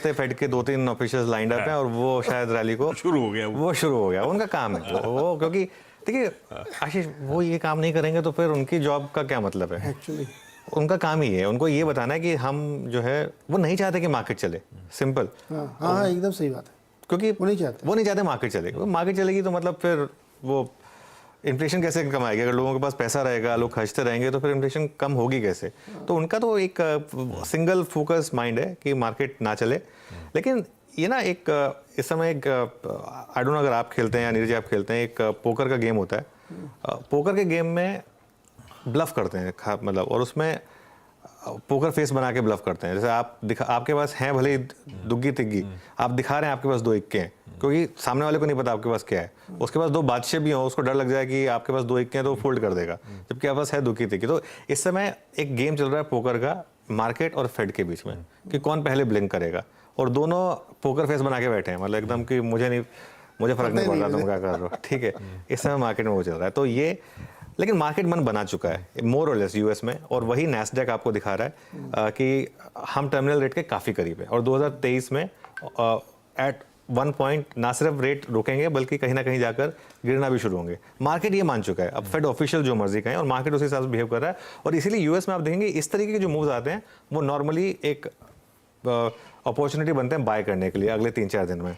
हफ्ते फेड के 2-3 officials lined up हैं और वो शायद रैली को शुरू हो गया, वो शुरू हो गया, उनका काम है वो, क्योंकि देखिए आशीष, वो ये काम नहीं करेंगे तो फिर उनकी जॉब का क्या मतलब है? एक्चुअली उनका काम ही है, उनको ये बताना है कि हम जो है वो नहीं चाहते कि मार्केट चले, सिंपल। हाँ, एकदम सही बात है, क्योंकि वो नहीं चाहते मार्केट चले। मार्केट चलेगी तो मतलब फिर वो इन्फ्लेशन कैसे कम आएगी? अगर लोगों के पास पैसा रहेगा, लोग खर्चते रहेंगे तो फिर इन्फ्लेशन कम होगी कैसे? तो उनका तो एक सिंगल फोकस माइंड है कि मार्केट ना चले। लेकिन ये ना एक इस समय एक आई डोंट नो अगर आप खेलते हैं या नीरज आप खेलते हैं, एक पोकर का गेम होता है। पोकर के गेम में ब्लफ करते हैं मतलब, और उसमें पोकर फेस बना के ब्लफ करते हैं। जैसे आपके पास हैं भले ही दुग्गी तिग्गी, आप दिखा रहे हैं आपके पास 2 इक्के हैं, क्योंकि सामने वाले को नहीं पता आपके पास क्या है। उसके पास 2 बादशाह भी हों, उसको डर लग जाए कि आपके पास 2 इक्के हैं तो वो फोल्ड कर देगा, जबकि आपके पास है दुग्गी तिग्गी। तो इस समय एक गेम चल रहा है पोकर का मार्केट और फेड के बीच में कि कौन पहले ब्लिंक करेगा, और दोनों पोकर फेस बना के बैठे हैं, मतलब एकदम कि मुझे फर्क नहीं पड़ता तुम क्या कर रहे हो, ठीक है। इस समय मार्केट में वो चल रहा है। तो ये, लेकिन मार्केट मन बना चुका है मोर और लेस यूएस में, और वही नैस्डैक आपको दिखा रहा है कि हम टर्मिनल रेट के काफ़ी करीब है, और 2023 में एट 1 पॉइंट ना सिर्फ रेट रुकेंगे बल्कि कहीं ना कहीं जाकर गिरना भी शुरू होंगे। मार्केट ये मान चुका है। अब फेड ऑफिशियल जो मर्जी कहें और मार्केट उसी हिसाब से बिहेव कर रहा है, और इसीलिए यूएस में आप देखेंगे इस तरीके के जो मूव्स आते हैं वो नॉर्मली एक अपॉर्चुनिटी बनते हैं बाय करने के लिए अगले 3-4 दिन में।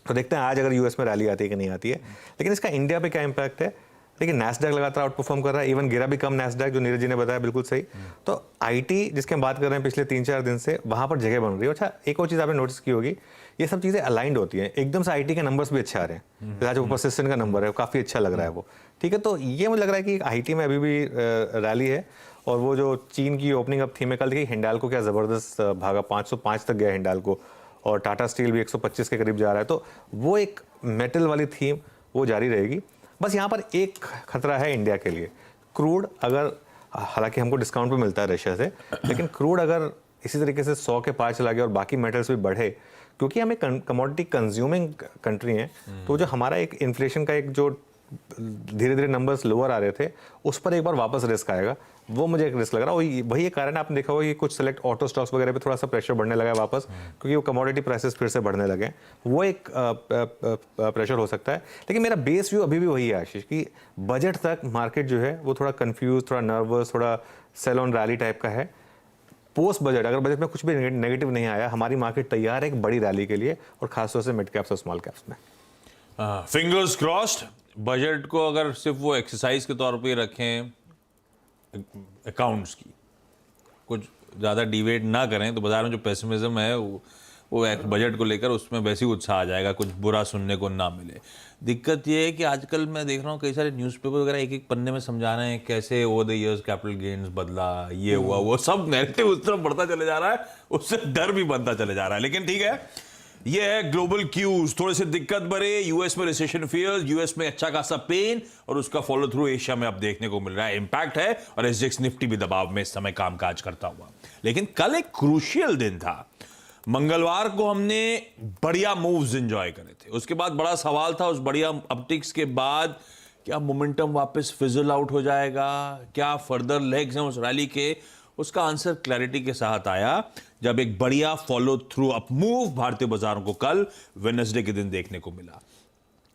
तो देखते हैं आज अगर यूएस में रैली आती है कि नहीं आती है। लेकिन इसका इंडिया पे क्या इंपैक्ट है? देखिए नैस्डैक लगातार आउट परफॉर्म कर रहा है, इवन गिरा भी कम नैस्डैक, जो नीरज जी ने बताया बिल्कुल सही। तो आईटी जिसके हम बात कर रहे हैं पिछले 3-4 दिन से, वहां पर जगह बन रही है। अच्छा, एक और चीज़ आपने नोटिस की होगी, ये सब चीज़ें अलाइंड होती हैं, एकदम से आईटी के नंबर्स भी अच्छे आ रहे हैं। आज वो परसिस्टेंट का नंबर है, काफ़ी अच्छा लग रहा है वो, ठीक है। तो ये मुझे लग रहा है कि आईटी में अभी भी रैली है। और वो जो चीन की ओपनिंग अप थी, मैं कल देखी हिंडाल्को क्या ज़बरदस्त भागा, 505 तक गया हिंडाल्को, और टाटा स्टील भी 125 के करीब जा रहा है। तो वो एक मेटल वाली थीम वो जारी रहेगी। बस यहाँ पर एक खतरा है इंडिया के लिए, क्रूड अगर, हालांकि हमको डिस्काउंट पे मिलता है रशिया से, लेकिन क्रूड अगर इसी तरीके से 100 के पार चला गया और बाकी मेटल्स भी बढ़े, क्योंकि हम एक कमोडिटी कंज्यूमिंग कंट्री हैं, तो जो हमारा एक इन्फ्लेशन का एक जो धीरे धीरे नंबर्स लोअर आ रहे थे, उस पर एक बार वापस रिस्क आएगा। वो मुझे एक रिस्क लग रहा है। वही एक कारण है, आपने देखा होगा कि कुछ सेलेक्ट ऑटो स्टॉक्स वगैरह पे थोड़ा सा प्रेशर बढ़ने लगा है वापस, क्योंकि वो कमोडिटी प्राइसेस फिर से बढ़ने लगे हैं। वो एक प्रेशर हो सकता है। लेकिन मेरा बेस व्यू अभी भी वही है आशीष, कि बजट तक मार्केट जो है वो थोड़ा कंफ्यूज, थोड़ा नर्वस, थोड़ा सेल ऑन रैली टाइप का है। पोस्ट बजट, अगर बजट में कुछ भी नेगेटिव नहीं आया, हमारी मार्केट तैयार है एक बड़ी रैली के लिए, और खासतौर से मिड कैप्स और स्मॉल कैप्स में। Fingers crossed. बजट को अगर सिर्फ वो एक्सरसाइज के तौर पे रखें, अकाउंट्स की कुछ ज़्यादा डिवेट ना करें, तो बाजार में जो पेसिमिज्म है वो बजट को लेकर उसमें वैसे ही उत्साह आ जाएगा, कुछ बुरा सुनने को ना मिले। दिक्कत ये है कि आजकल मैं देख रहा हूँ कई सारे न्यूज़पेपर वगैरह एक एक पन्ने में समझा रहे हैं कैसे over the years capital gains बदला, ये हुआ, वो सब नैरेटिव उस तरफ बढ़ता चले जा रहा है, उससे डर भी बनता चले जा रहा है। लेकिन ठीक है, ये है ग्लोबल क्यूज, थोड़े से दिक्कत भरे। यूएस में रिसेशन फियर्स, यूएस में अच्छा खासा पेन, और उसका फॉलो थ्रू एशिया में अब देखने को मिल रहा है। इंपैक्ट है, और एसजेएक्स निफ्टी भी दबाव में इस समय कामकाज करता हुआ। लेकिन कल एक क्रूशियल दिन था। मंगलवार को हमने बढ़िया मूव्स एंजॉय करे थे। उसके बाद बड़ा सवाल था, उस बढ़िया अपटिक्स के बाद क्या मोमेंटम वापस फिजल आउट हो जाएगा, क्या फर्दर लेग्स हैं उस रैली के? उसका आंसर क्लैरिटी के साथ आया जब एक बढ़िया फॉलो थ्रू अप मूव भारतीय बाजारों को कल वेडनेसडे के दिन देखने को मिला।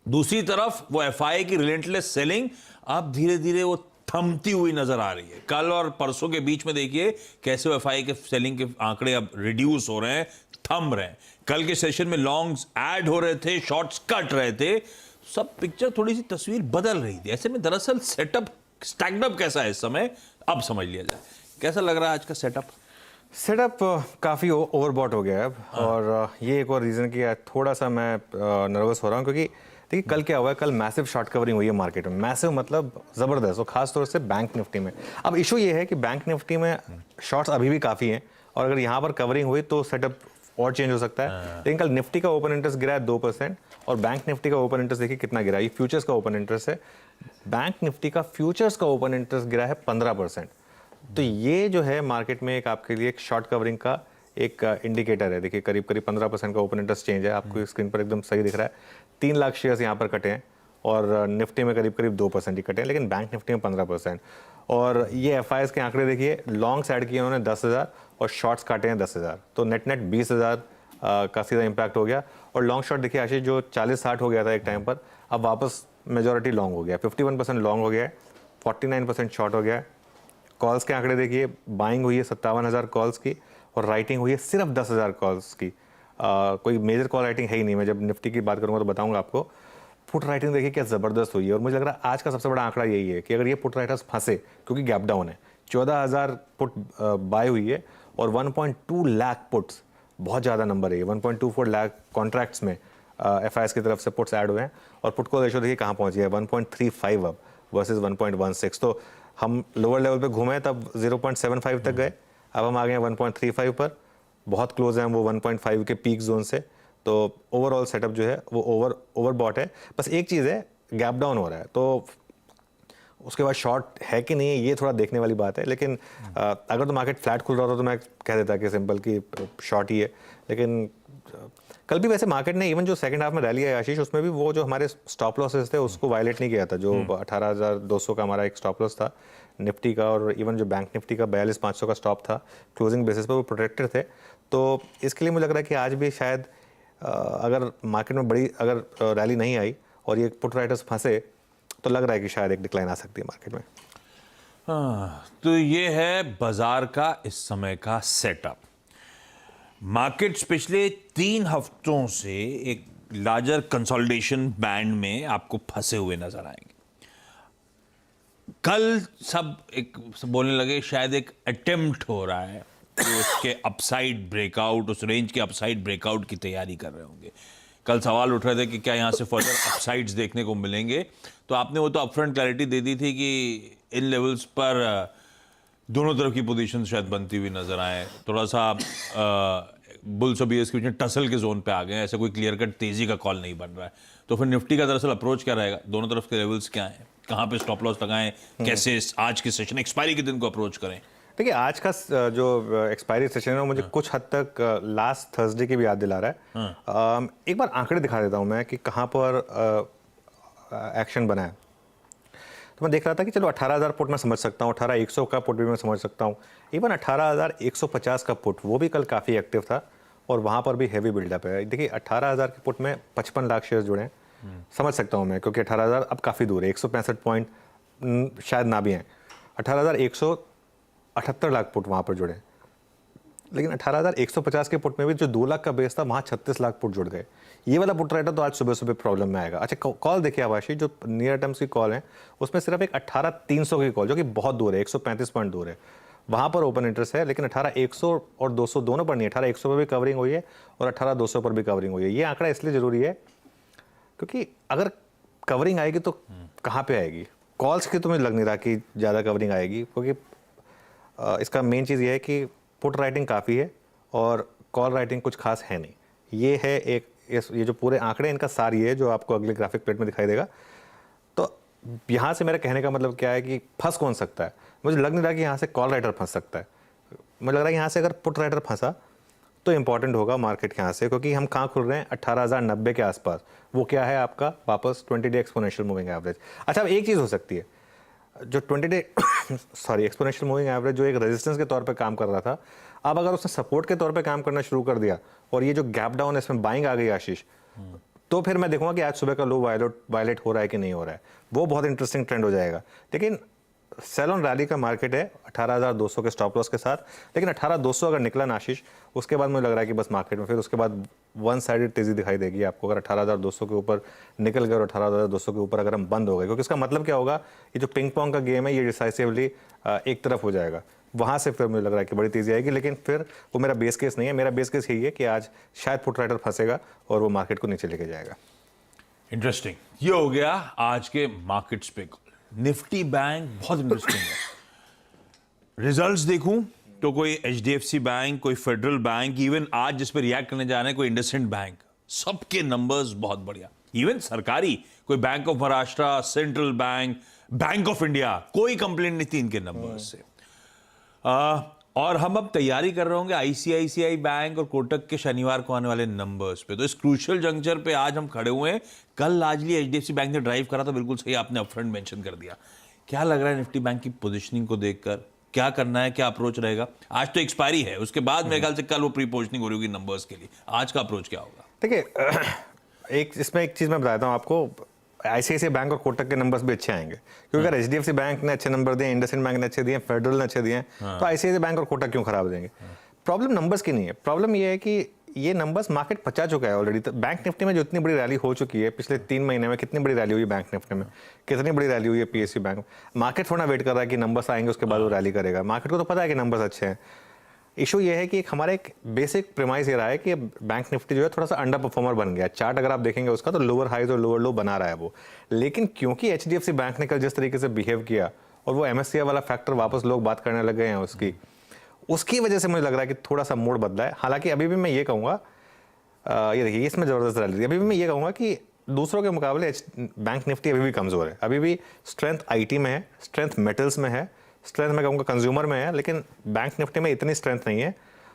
दूसरी तरफ वो एफआई की रिलेंटलेस सेलिंग अब धीरे धीरे वो थमती हुई नजर आ रही है। कल और परसों के बीच में देखिए कैसे एफआई के सेलिंग के आंकड़े अब रिड्यूस हो रहे हैं, थम रहे हैं। कल के सेशन में लॉन्ग्स ऐड हो रहे थे, शॉर्ट्स कट रहे थे, सब पिक्चर थोड़ी सी तस्वीर बदल रही थी। ऐसे में दरअसल सेटअप स्टैग्ड कैसा है इस समय, अब समझ लिया जाए। कैसा लग रहा है आज का सेटअप काफ़ी ओवरबॉट हो गया है अब। और ये एक और रीज़न कि थोड़ा सा मैं नर्वस हो रहा हूँ, क्योंकि देखिए कल क्या हुआ है, कल मैसिव शॉर्ट कवरिंग हुई है मार्केट में। मैसिव मतलब ज़बरदस्त, और खास तौर से बैंक निफ्टी में। अब इशू ये है कि बैंक निफ्टी में शॉर्ट्स अभी भी काफ़ी हैं, और अगर यहाँ पर कवरिंग हुई तो सेटअप और चेंज हो सकता है। लेकिन कल निफ्टी का ओपन इंटरेस्ट गिरा है 2%, और बैंक निफ्टी का ओपन इंटरेस्ट देखिए कितना गिरा है। ये फ्यूचर्स का ओपन इंटरेस्ट है, बैंक निफ्टी का फ्यूचर्स का ओपन इंटरेस्ट गिरा है 15%। तो ये जो है मार्केट में एक आपके लिए एक शॉर्ट कवरिंग का एक इंडिकेटर है। देखिए करीब करीब 15% का ओपन इंटरेस्ट चेंज है, आपको स्क्रीन पर एकदम सही दिख रहा है। 3 लाख शेयर्स यहाँ पर कटे हैं, और निफ्टी में करीब करीब 2% ही कटे हैं, लेकिन बैंक निफ्टी में 15%। और ये एफआईएस के आंकड़े देखिए, लॉन्ग्स ऐड किए उन्होंने 10,000 और शॉर्ट्स काटे हैं 10,000, तो नेट नेट 20,000 काफ़ी ज़्यादा इम्पैक्ट हो गया। और लॉन्ग शॉट देखिए आशीष, जो 40-60 हो गया था एक टाइम पर, अब वापस मेजॉरिटी लॉन्ग हो गया, 51% लॉन्ग हो गया है, 49% शॉर्ट हो गया है। कॉल्स के आंकड़े देखिए, बाइंग हुई है 57,000 कॉल्स की और राइटिंग हुई है सिर्फ 10,000 कॉल्स की। कोई मेजर कॉल राइटिंग है ही नहीं। मैं जब निफ्टी की बात करूँगा तो बताऊँगा आपको। पुट राइटिंग देखिए क्या ज़बरदस्त हुई है, और मुझे लग रहा है आज का सबसे बड़ा आंकड़ा यही है कि अगर ये पुट राइटर्स फंसे, क्योंकि गैप डाउन है, 14,000 पुट बाय हुई है और 1.2 लाख पुट्स, बहुत ज़्यादा नंबर है ये, 1.24 लाख कॉन्ट्रैक्ट्स में एफआईएस की तरफ से पुट्स ऐड हुए हैं। और पुट को रेशो देखिए कहाँ पहुँच गया है, 1.35 अब वर्सेस 1.16। तो हम लोअर लेवल पे घूमे तब 0.75 तक गए, अब हम आ गए हैं 1.35 पर, बहुत क्लोज हैं वो 1.5 के पीक जोन से। तो ओवरऑल सेटअप जो है वो ओवरबॉट है। बस एक चीज़ है, गैप डाउन हो रहा है, तो उसके बाद शॉर्ट है कि नहीं है ये थोड़ा देखने वाली बात है। लेकिन अगर तो मार्केट फ्लैट खुल रहा था तो मैं कह देता कि सिंपल कि शॉर्ट ही है। लेकिन कल भी वैसे मार्केट ने इवन जो सेकंड हाफ में रैली है आशीष, उसमें भी वो जो हमारे स्टॉप लॉसेस थे उसको वायलेट नहीं किया था। जो 18,200 का हमारा एक स्टॉप लॉस था निफ्टी का, और इवन जो बैंक निफ्टी का 42,500 का स्टॉप था क्लोजिंग बेसिस पर, वो प्रोटेक्टेड थे। तो इसके लिए मुझे लग रहा है कि आज भी शायद अगर मार्केट में बड़ी अगर रैली नहीं आई और ये पुट राइटर्स फंसे तो लग रहा है कि शायद एक डिक्लाइन आ सकती है मार्केट में। तो ये है बाजार का इस समय का सेटअप। मार्केट्स पिछले 3 हफ्तों से एक लार्जर कंसोलिडेशन बैंड में आपको फंसे हुए नजर आएंगे। कल सब बोलने लगे शायद एक अटेम्प्ट हो रहा है कि उसके अपसाइड ब्रेकआउट, उस रेंज के अपसाइड ब्रेकआउट की तैयारी कर रहे होंगे। कल सवाल उठ रहे थे कि क्या यहाँ से फर्दर अपसाइड्स देखने को मिलेंगे, तो आपने वो तो अपफ्रंट क्लैरिटी दे दी थी कि इन लेवल्स पर दोनों तरफ की पोजीशन शायद बनती हुई नजर आए। थोड़ा सा बुल्स और बीयर्स के बीच में टसल के जोन पे आ गए, ऐसा कोई क्लियर कट तेजी का कॉल नहीं बन रहा है। तो फिर निफ्टी का दरअसल अप्रोच क्या रहेगा, दोनों तरफ के लेवल्स क्या हैं, कहाँ पे स्टॉप लॉस लगाएं, कैसे आज के सेशन एक्सपायरी के दिन को अप्रोच करें? देखिए आज का जो एक्सपायरी सेशन है वो मुझे कुछ हद तक लास्ट थर्सडे की भी याद दिला रहा है। एक बार आंकड़े दिखा देता हूँ मैं कि कहाँ पर एक्शन बना है। तो मैं देख रहा था कि चलो 18,000 पुट मैं समझ सकता हूँ, 18,100 का पुट भी मैं समझ सकता हूँ, इवन 18,150 का पुट वो भी कल काफ़ी एक्टिव था और वहाँ पर भी हैवी बिल्डअप है। देखिए 18,000 के पुट में 55 लाख शेयर जुड़े हैं, समझ सकता हूँ मैं, क्योंकि 18,000 अब काफ़ी दूर है, 165 पॉइंट शायद ना भी हैं। 18,178 लाख पुट वहाँ पर जुड़े, लेकिन 18,150 के पुट में भी जो 2 लाख का बेस था वहाँ 36 लाख पुट जुड़ गए। ये वाला पुट राइटर तो आज सुबह सुबह प्रॉब्लम में आएगा। अच्छा कॉल देखिए आवाशी, जो नियर टर्म्स की कॉल है उसमें सिर्फ एक 18,300 की कॉल, जो कि बहुत दूर है, 135 पॉइंट दूर है, वहाँ पर ओपन इंटरेस्ट है। लेकिन 18,100 और 200 दोनों पर नहीं, 18,100 पर भी कवरिंग हुई है और 18,200 पर भी कवरिंग हुई है। ये आंकड़ा इसलिए ज़रूरी है क्योंकि अगर कवरिंग आएगी तो कहाँ पर आएगी, कॉल्स की तो मुझे लग नहीं रहा कि ज़्यादा कवरिंग आएगी, क्योंकि इसका मेन चीज़ ये है कि पुट राइटिंग काफ़ी है और कॉल राइटिंग कुछ खास है नहीं। ये है एक ये जो पूरे आंकड़े इनका सार ये है जो आपको अगले ग्राफिक प्लेट में दिखाई देगा। तो यहाँ से मेरा कहने का मतलब क्या है कि फंस कौन सकता है, मुझे लग नहीं रहा कि यहाँ से कॉल राइटर फंस सकता है। मुझे लग रहा है यहाँ से अगर पुट राइटर फंसा तो इंपॉर्टेंट होगा मार्केट के यहाँ से, क्योंकि हम कहाँ खुल रहे हैं 18,090 के आसपास। वो क्या है आपका वापस 20 डे एक्सपोनेंशियल मूविंग एवरेज। अच्छा अब एक चीज़ हो सकती है, जो 20 डे एक्सपोनेंशियल मूविंग एवरेज जो एक रेजिस्टेंस के तौर पे काम कर रहा था, अब अगर उसने सपोर्ट के तौर पे काम करना शुरू कर दिया और ये जो गैप डाउन है इसमें बाइंग आ गई आशीष, तो फिर मैं देखूंगा कि आज सुबह का लो वायलेट हो रहा है कि नहीं हो रहा है। वो बहुत इंटरेस्टिंग ट्रेंड हो जाएगा। लेकिन सेल ऑन रैली का मार्केट है 18,200 के स्टॉप लॉस के साथ, लेकिन 18,200 अगर निकला ना आशीष, उसके बाद मुझे लग रहा है कि बस मार्केट में फिर उसके बाद वन साइडेड तेजी दिखाई देगी आपको। अगर 18,200 के ऊपर निकल गए और 18,200 के ऊपर अगर हम बंद हो गए, क्योंकि इसका मतलब क्या होगा, ये जो पिंग पोंग का गेम है ये डिसाइसिवली एक तरफ हो जाएगा, वहाँ से फिर मुझे लग रहा है कि बड़ी तेजी आएगी। लेकिन फिर वो मेरा बेस केस नहीं है, मेरा बेस केस यही है कि आज शायद पुट राइटर फंसेगा और वो मार्केट को नीचे लेके जाएगा। इंटरेस्टिंग, ये हो गया आज के मार्केट्स पे। निफ्टी बैंक बहुत इंटरेस्टिंग है। रिजल्ट्स देखूं तो कोई एचडीएफसी बैंक, कोई फेडरल बैंक, इवन आज जिस पे रिएक्ट करने जा रहे हैं कोई इंडसइंड बैंक, सबके नंबर्स बहुत बढ़िया। इवन सरकारी कोई bank of Maharashtra, central bank, bank of India, कोई कंप्लेंट नहीं थी इनके नंबर्स से। और हम अब तैयारी कर रहे होंगे आईसीआईसीआई बैंक और कोटक के शनिवार को आने वाले नंबर्स पे। तो इस क्रूशियल जंक्चर पे आज हम खड़े हुए हैं। कल लार्जली एचडीएफसी बैंक ने ड्राइव करा था, बिल्कुल सही आपने अपफ्रंट मेंशन कर दिया। क्या लग रहा है निफ्टी बैंक की पोजीशनिंग को देखकर, क्या करना है, क्या अप्रोच रहेगा? आज तो एक्सपायरी है, उसके बाद मेरे ख्याल से कल वो प्री पोजिशनिंग हो रही होगी नंबर्स के लिए। आज का अप्रोच क्या होगा? देखिए इसमें एक चीज़ मैं बताता हूँ आपको, आईसीआईसीआई बैंक और कोटक के नंबर्स भी अच्छे आएंगे, क्योंकि अगर एचडीएफसी बैंक ने अच्छे नंबर दिए, इंडसइंड बैंक ने अच्छे दिए, फेडरल ने अच्छे दिए, तो आईसीआईसीआई बैंक और कोटक क्यों खराब देंगे? प्रॉब्लम नंबर्स की नहीं है, प्रॉब्लम ये है कि ये नंबर्स मार्केट पचा चुका है ऑलरेडी। तो बैंक निफ्टी में जो इतनी बड़ी रैली हो चुकी है पिछले 3 महीने में, कितनी बड़ी रैली हुई है बैंक निफ्टी में, कितनी बड़ी रैली हुई है पीएसयू बैंक में। मार्केट थोड़ा वेट कर रहा है कि नंबर्स आएंगे उसके बाद वो रैली करेगा, मार्केट को तो पता है कि नंबर्स अच्छे हैं। इशू ये है कि हमारा एक बेसिक प्रेमाइस ये रहा है कि बैंक निफ्टी जो है थोड़ा सा अंडर परफॉर्मर बन गया। चार्ट अगर आप देखेंगे उसका तो लोअर हाईज और लोअर लो बना रहा है वो, लेकिन क्योंकि एचडीएफसी बैंक ने कल जिस तरीके से बिहेव किया और वो एमएससीआई वाला फैक्टर वापस लोग बात करने लग गए हैं उसकी वजह से मुझे लग रहा है कि थोड़ा सा मूड बदला है। हालांकि अभी भी मैं ये कहूँगा, ये देखिए इसमें ज़बरदस्त रैली थी, अभी भी मैं ये कहूँगा कि दूसरों के मुकाबले बैंक निफ्टी अभी भी कमज़ोर है। अभी भी स्ट्रेंथ आईटी में है, स्ट्रेंथ मेटल्स में है, स्ट्रेंथ मैं कहूँगा कंज्यूमर में है, लेकिन बैंक निफ्टी में इतनी स्ट्रेंथ नहीं है।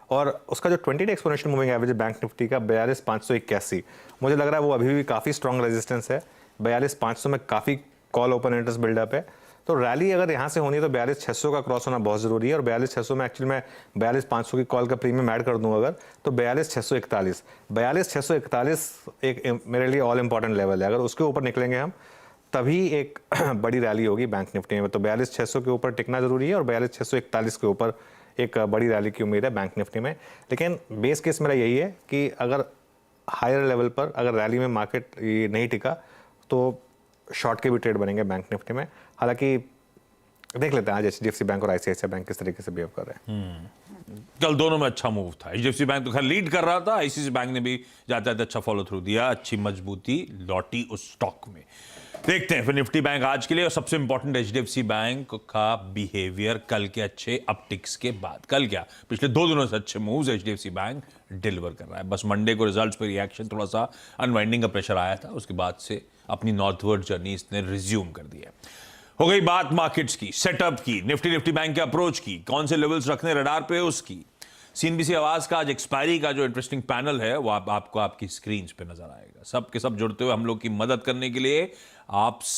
और उसका जो 20 day exponential moving average bank Nifty का 42,581, मुझे लग रहा है वो अभी भी काफ़ी स्ट्रॉन्ग रेजिस्टेंस है। 42,500 में काफ़ी कॉल ओपन इंटरेस्ट बिल्डअप है, तो रैली अगर यहाँ से होनी है तो 42,600 का क्रॉस होना बहुत ज़रूरी है। और 42,600 में एक्चुअली मैं 42,500 की कॉल का प्रीमियम ऐड कर दूँ अगर, तो 42,641 एक मेरे लिए ऑल इंपॉर्टेंट लेवल है। अगर उसके ऊपर निकलेंगे हम तभी एक बड़ी रैली होगी बैंक निफ्टी में। तो 42,600 के ऊपर टिकना जरूरी है और 42,641 के ऊपर एक बड़ी रैली की उम्मीद है बैंक निफ्टी में। लेकिन बेस केस मेरा यही है कि अगर हायर लेवल पर अगर रैली में मार्केट नहीं टिका तो शॉर्ट के भी ट्रेड बनेंगे बैंक निफ्टी में। हालांकि देख लेते हैं आज एचडीएफसी बैंक और आईसीआईसीआई बैंक किस तरीके से बिहेव कर रहे हैं। कल दोनों में अच्छा मूव था। एचडीएफसी बैंक तो खैर लीड कर रहा था, आईसीआईसीआई बैंक ने भी जाते जाते अच्छा फॉलो थ्रू दिया, अच्छी मजबूती लौटी उस स्टॉक में। देखते हैं फिर निफ्टी बैंक आज के लिए, और सबसे इंपॉर्टेंट एचडीएफसी बैंक का बिहेवियर कल के अच्छे अपटिक्स के बाद। कल क्या, पिछले 2 दिनों से अच्छे मूव्स एचडीएफसी बैंक डिलीवर कर रहा है। बस मंडे को रिजल्ट्स पे रिएक्शन, थोड़ा सा अनवाइंडिंग का प्रेशर आया था, उसके बाद से अपनी नॉर्थवर्ड जर्नी इसने रिज्यूम कर दी है। हो गई बात मार्केट्स की, सेटअप की, निफ्टी बैंक के अप्रोच की, कौन से लेवल्स रखने रडार पे उसकी। सीएनबीसी आवाज का आज एक्सपायरी का जो इंटरेस्टिंग पैनल है वो आपको आपकी स्क्रीन पे नजर आएगा। सब के सब जुड़ते हुए हम लोग की मदद करने के लिए आप सब